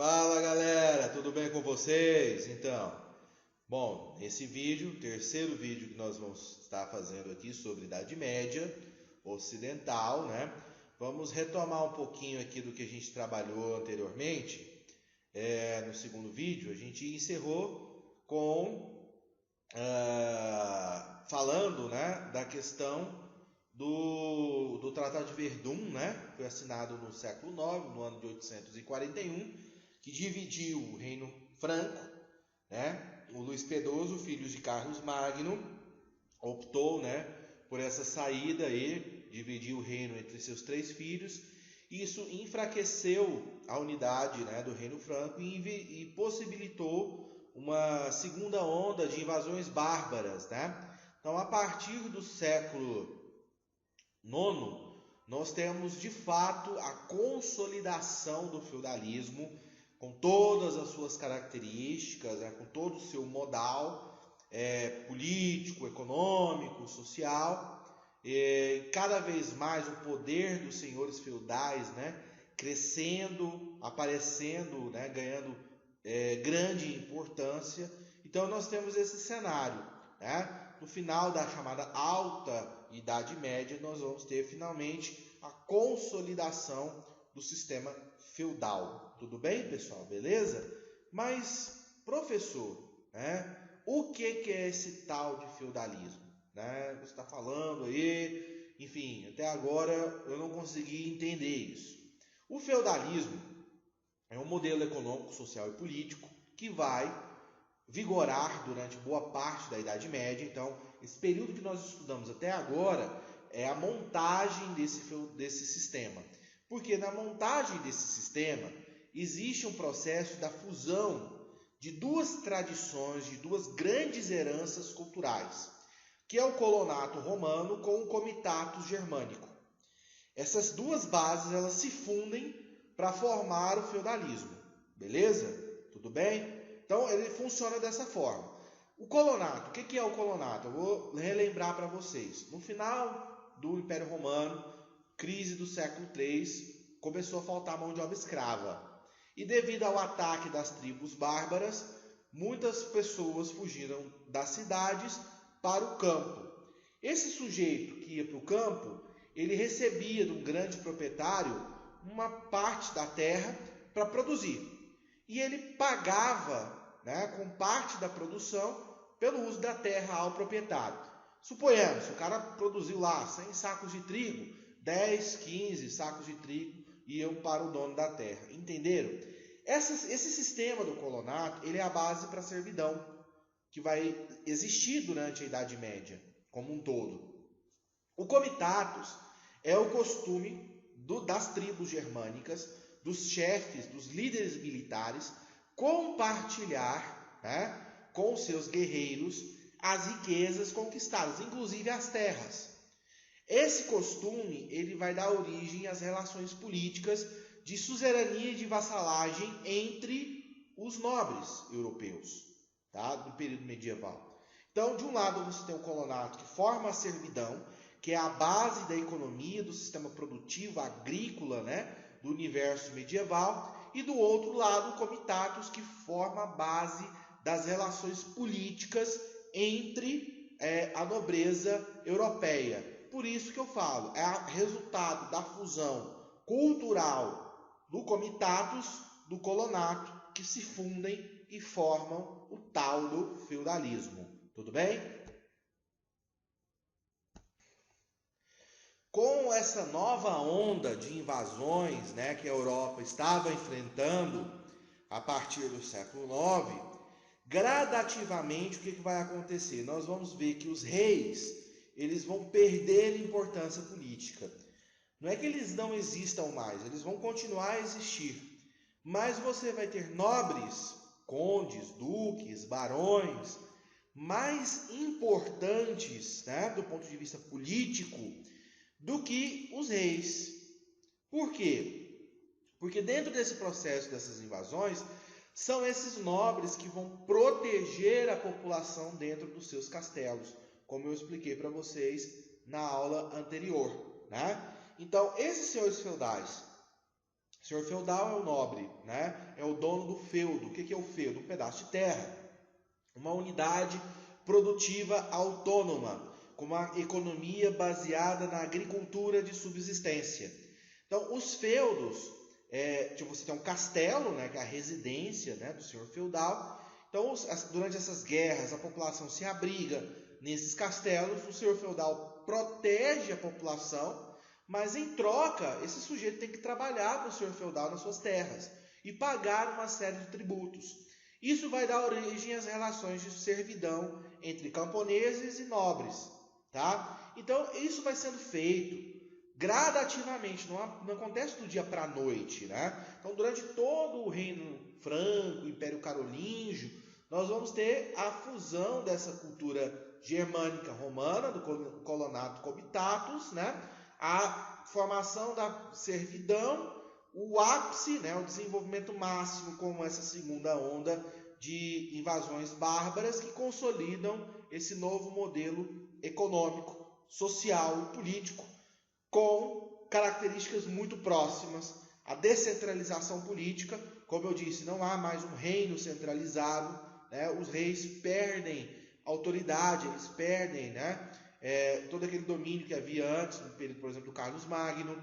Fala galera, tudo bem com vocês? Bom, nesse vídeo, terceiro vídeo que nós vamos estar fazendo aqui sobre Idade Média Ocidental, né? Vamos retomar um pouquinho aqui do que a gente trabalhou anteriormente. No segundo vídeo, a gente encerrou falando, né, da questão do Tratado de Verdun, né? Foi assinado no século IX, no ano de 841, que dividiu o Reino Franco, né? O Luís Pedroso, filho de Carlos Magno, optou, né, por essa saída aí, dividir o reino entre seus três filhos. Isso enfraqueceu a unidade, né, do Reino Franco e possibilitou uma segunda onda de invasões bárbaras, né? Então, a partir do século IX, nós temos de fato a consolidação do feudalismo, com todas as suas características, né, com todo o seu modal político, econômico, social. Cada vez mais o poder dos senhores feudais, né, crescendo, aparecendo, né, ganhando grande importância. Então nós temos esse cenário, né? No final da chamada Alta Idade Média, nós vamos ter finalmente a consolidação do sistema feudal. Tudo bem, pessoal? Beleza? Mas, professor, né, o que é esse tal de feudalismo? Né? Você está falando aí, enfim, até agora eu não consegui entender isso. O feudalismo é um modelo econômico, social e político que vai vigorar durante boa parte da Idade Média. Então, esse período que nós estudamos até agora é a montagem desse sistema. Porque na montagem desse sistema existe um processo da fusão de duas tradições, de duas grandes heranças culturais, que é o colonato romano com o comitatus germânico. Essas duas bases, elas se fundem para formar o feudalismo. Beleza? Tudo bem? Então, ele funciona dessa forma. O colonato, o que é o colonato? Eu vou relembrar para vocês. No final do Império Romano, crise do século III, começou a faltar mão de obra escrava. E devido ao ataque das tribos bárbaras, muitas pessoas fugiram das cidades para o campo. Esse sujeito que ia para o campo, ele recebia de um grande proprietário uma parte da terra para produzir. E ele pagava, né, com parte da produção pelo uso da terra ao proprietário. Suponhamos, o cara produziu lá 100 sacos de trigo, 10, 15 sacos de trigo iam para o dono da terra. Entenderam? Esse sistema do colonato, ele é a base para a servidão, que vai existir durante a Idade Média como um todo. O comitatus é o costume das tribos germânicas, dos chefes, dos líderes militares, compartilhar, né, com seus guerreiros as riquezas conquistadas, inclusive as terras. Esse costume, ele vai dar origem às relações políticas de suzerania e de vassalagem entre os nobres europeus, tá, do período medieval. Então, de um lado você tem o colonato, que forma a servidão, que é a base da economia, do sistema produtivo agrícola, né, do universo medieval, e do outro lado o comitatus, que forma a base das relações políticas entre a nobreza europeia. Por isso que eu falo, é resultado da fusão cultural do comitatus, do colonato, que se fundem e formam o tal do feudalismo. Tudo bem? Com essa nova onda de invasões, né, que a Europa estava enfrentando a partir do século IX, gradativamente o que vai acontecer? Nós vamos ver que os reis, eles vão perder importância política. Não é que eles não existam mais, eles vão continuar a existir. Mas você vai ter nobres, condes, duques, barões, mais importantes, né, do ponto de vista político, do que os reis. Por quê? Porque dentro desse processo dessas invasões, são esses nobres que vão proteger a população dentro dos seus castelos, como eu expliquei para vocês na aula anterior, né? Então, esses senhores senhor feudal é o nobre, né? É o dono do feudo. O que é o feudo? Um pedaço de terra. Uma unidade produtiva autônoma, com uma economia baseada na agricultura de subsistência. Então, os feudos, você tem um castelo, né, que é a residência, né, do senhor feudal. Então, durante essas guerras, a população se abriga nesses castelos, o senhor feudal protege a população, mas em troca, esse sujeito tem que trabalhar para o senhor feudal nas suas terras e pagar uma série de tributos. Isso vai dar origem às relações de servidão entre camponeses e nobres, tá? Então, isso vai sendo feito gradativamente, não acontece do dia para a noite, né? Então, durante todo o reino franco, o Império Carolíngio, nós vamos ter a fusão dessa cultura germânica romana, do colonato comitatus, né? A formação da servidão, o ápice, né? O desenvolvimento máximo como essa segunda onda de invasões bárbaras que consolidam esse novo modelo econômico, social e político com características muito próximas. A descentralização política, como eu disse, não há mais um reino centralizado, né? Os reis perdem autoridade, eles perdem, né, todo aquele domínio que havia antes, no período, por exemplo, do Carlos Magno.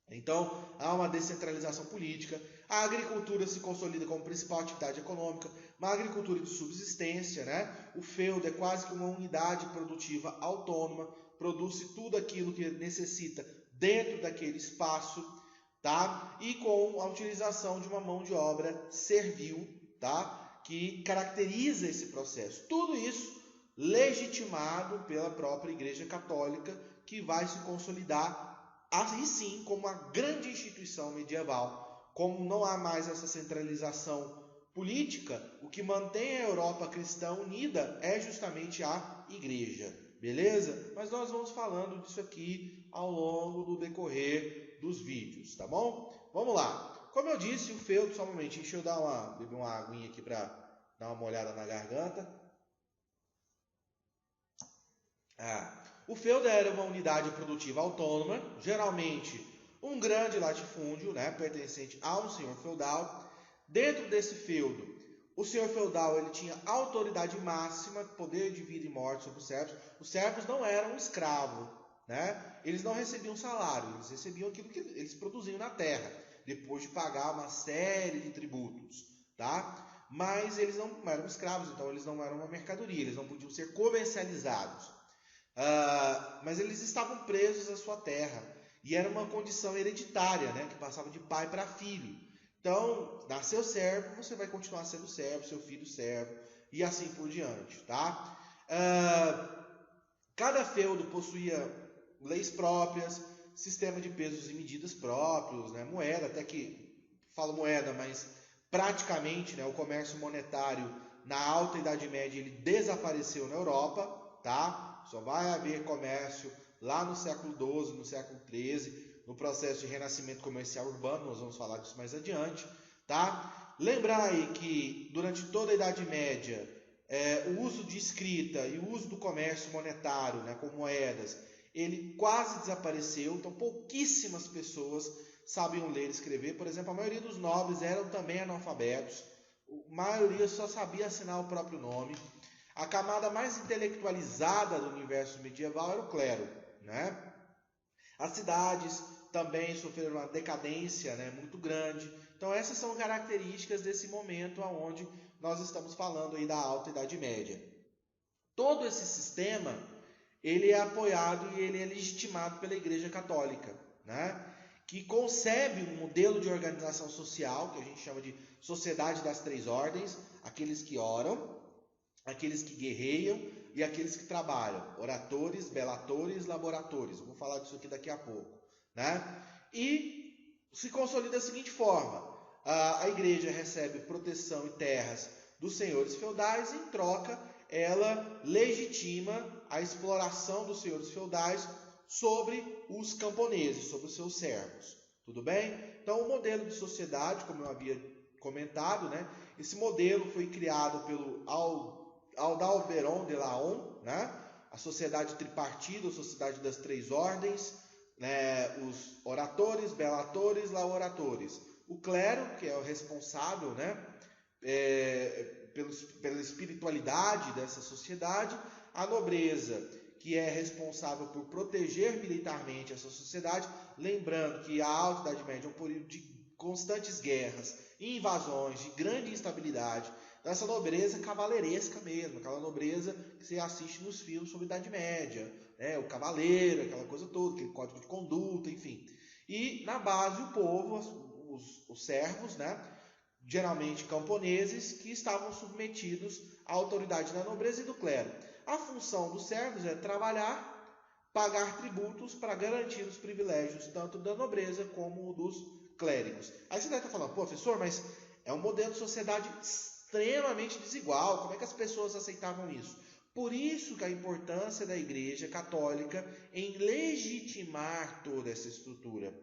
Então, há uma descentralização política, a agricultura se consolida como principal atividade econômica, uma agricultura de subsistência, né? O feudo é quase que uma unidade produtiva autônoma, produz tudo aquilo que necessita dentro daquele espaço, tá? E com a utilização de uma mão de obra servil, tá? Que caracteriza esse processo. Tudo isso legitimado pela própria Igreja Católica, que vai se consolidar aí sim como uma grande instituição medieval. Como não há mais essa centralização política, o que mantém a Europa cristã unida é justamente a Igreja, beleza? Mas nós vamos falando disso aqui ao longo do decorrer dos vídeos, tá bom? Vamos lá. Como eu disse, o feudo, só um momentinho, deixa eu beber uma aguinha aqui para dar uma molhada na garganta. O feudo era uma unidade produtiva autônoma, geralmente um grande latifúndio, né, pertencente a um senhor feudal. Dentro desse feudo, o senhor feudal ele tinha autoridade máxima, poder de vida e morte sobre os servos. Os servos não eram escravos, né? Eles não recebiam salário, eles recebiam aquilo que eles produziam na terra, depois de pagar uma série de tributos, tá? Mas eles não eram escravos, então eles não eram uma mercadoria, eles não podiam ser comercializados. Mas eles estavam presos à sua terra e era uma condição hereditária, né, que passava de pai para filho. Então, nasceu servo, você vai continuar sendo servo, seu filho servo e assim por diante, tá? Cada feudo possuía leis próprias, sistema de pesos e medidas próprios, né, moeda, até que falo moeda, mas praticamente, né, o comércio monetário na Alta Idade Média ele desapareceu na Europa, tá? Só vai haver comércio lá no século XII, no século XIII, no processo de renascimento comercial urbano, nós vamos falar disso mais adiante, tá? Lembrar aí que durante toda a Idade Média, o uso de escrita e o uso do comércio monetário, né, com moedas, ele quase desapareceu, então pouquíssimas pessoas sabiam ler e escrever. Por exemplo, a maioria dos nobres eram também analfabetos, a maioria só sabia assinar o próprio nome. A camada mais intelectualizada do universo medieval era o clero, né? As cidades também sofreram uma decadência, né, muito grande. Então essas são características desse momento onde nós estamos falando aí da Alta Idade Média. Todo esse sistema ele é apoiado e ele é legitimado pela Igreja Católica, né? Que concebe um modelo de organização social que a gente chama de Sociedade das Três Ordens, aqueles que oram, aqueles que guerreiam e aqueles que trabalham, oratores, belatores, laboratores. Eu vou falar disso aqui daqui a pouco, né? E se consolida da seguinte forma: a igreja recebe proteção e terras dos senhores feudais, e em troca ela legitima a exploração dos senhores feudais sobre os camponeses, sobre os seus servos. Tudo bem? Então, o modelo de sociedade, como eu havia comentado, né? Esse modelo foi criado pelo Adalberon de Laon, né? A sociedade tripartida, a sociedade das três ordens, né, os oratores, belatores, lauratores. O clero, que é o responsável, né, pela espiritualidade dessa sociedade. A nobreza, que é responsável por proteger militarmente essa sociedade. Lembrando que a Alta Idade Média é um período de constantes guerras, invasões, de grande instabilidade. Então, essa nobreza cavaleiresca mesmo, aquela nobreza que você assiste nos filmes sobre a Idade Média, né? O cavaleiro, aquela coisa toda, aquele código de conduta, enfim. E na base o povo, os servos, né? Geralmente camponeses, que estavam submetidos à autoridade da nobreza e do clero. A função dos servos é trabalhar, pagar tributos para garantir os privilégios tanto da nobreza como dos clérigos. Aí você deve estar falando, professor, mas é um modelo de sociedade extremamente desigual, como é que as pessoas aceitavam isso? Por isso que a importância da Igreja Católica em legitimar toda essa estrutura.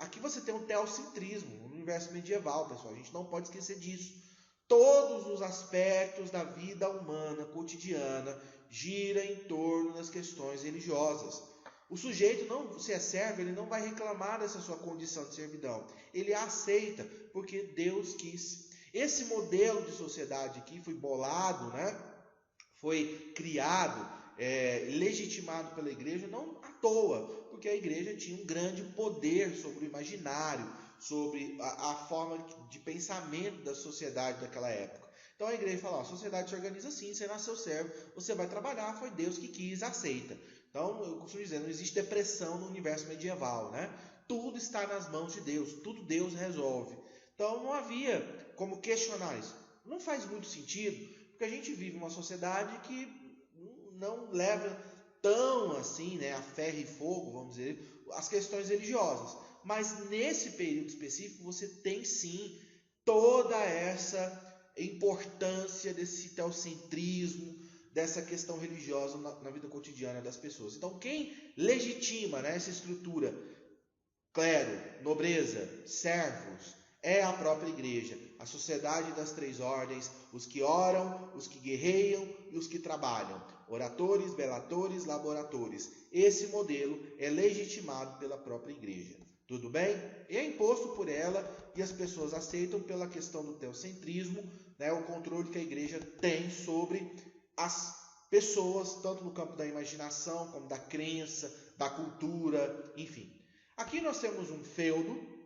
Aqui você tem um teocentrismo, no universo medieval, pessoal, a gente não pode esquecer disso. Todos os aspectos da vida humana cotidiana giram em torno das questões religiosas. O sujeito, não, se é servo, ele não vai reclamar dessa sua condição de servidão. Ele a aceita porque Deus quis. Esse modelo de sociedade aqui foi bolado, né? Foi criado, legitimado pela igreja, não à toa, porque a igreja tinha um grande poder sobre o imaginário, sobre a forma de pensamento da sociedade daquela época. Então a igreja fala, a sociedade se organiza assim, você nasceu servo, você vai trabalhar, foi Deus que quis, aceita. Então, eu costumo dizer, não existe depressão no universo medieval, né? Tudo está nas mãos de Deus, tudo Deus resolve. Então não havia como questionar isso. Não faz muito sentido, porque a gente vive uma sociedade que não leva tão assim, né, a ferro e fogo, vamos dizer, as questões religiosas. Mas nesse período específico você tem sim toda essa importância desse teocentrismo, dessa questão religiosa na vida cotidiana das pessoas. Então quem legitima, né, essa estrutura, clero, nobreza, servos, é a própria igreja, a sociedade das três ordens, os que oram, os que guerreiam e os que trabalham, oratores, belatores, laboratores. Esse modelo é legitimado pela própria igreja. Tudo bem? E é imposto por ela e as pessoas aceitam pela questão do teocentrismo, né, o controle que a igreja tem sobre as pessoas, tanto no campo da imaginação, como da crença, da cultura, enfim. Aqui nós temos um feudo,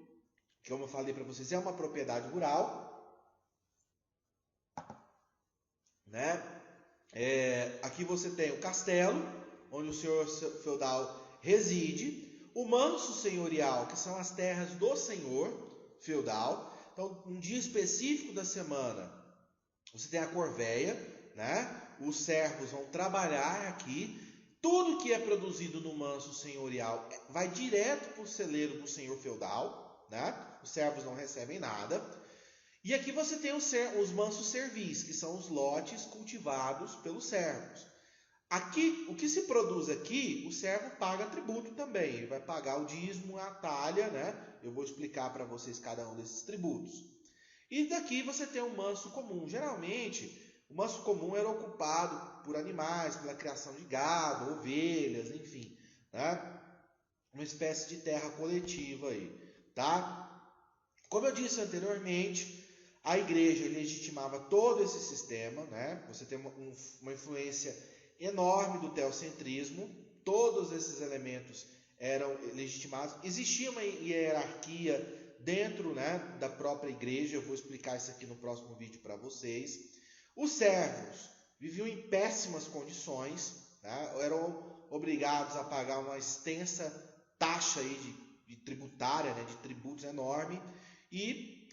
que como eu falei para vocês, é uma propriedade rural, né? Aqui você tem o castelo, onde o senhor feudal reside, o manso senhorial, que são as terras do senhor feudal. Então, um dia específico da semana, você tem a corveia, né? Os servos vão trabalhar aqui. Tudo que é produzido no manso senhorial vai direto para o celeiro do senhor feudal, né? Os servos não recebem nada. E aqui você tem os mansos servis, que são os lotes cultivados pelos servos. Aqui, o que se produz aqui, o servo paga tributo também. Ele vai pagar o dízimo, a talha, né? Eu vou explicar para vocês cada um desses tributos. E daqui você tem o manso comum. Geralmente, o manso comum era ocupado por animais, pela criação de gado, ovelhas, enfim, né? Uma espécie de terra coletiva aí, tá? Como eu disse anteriormente, a igreja legitimava todo esse sistema, né? Você tem uma influência enorme do teocentrismo, todos esses elementos eram legitimados. Existia uma hierarquia dentro, né, da própria igreja, eu vou explicar isso aqui no próximo vídeo para vocês. Os servos viviam em péssimas condições, né? Eram obrigados a pagar uma extensa taxa aí de tributária, né, de tributos enorme, e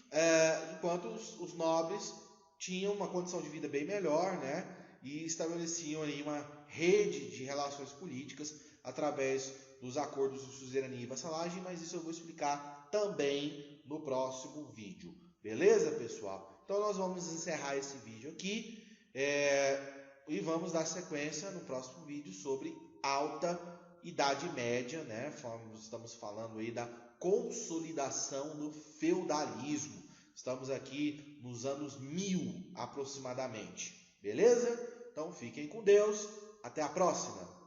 enquanto os nobres tinham uma condição de vida bem melhor, né, e estabeleciam aí uma rede de relações políticas através dos acordos de suzerania e vassalagem, mas isso eu vou explicar também no próximo vídeo. Beleza, pessoal? Então nós vamos encerrar esse vídeo aqui e vamos dar sequência no próximo vídeo sobre Alta Idade Média, né? Estamos falando aí da consolidação do feudalismo. Estamos aqui nos anos 1000 aproximadamente. Beleza? Então fiquem com Deus. Até a próxima.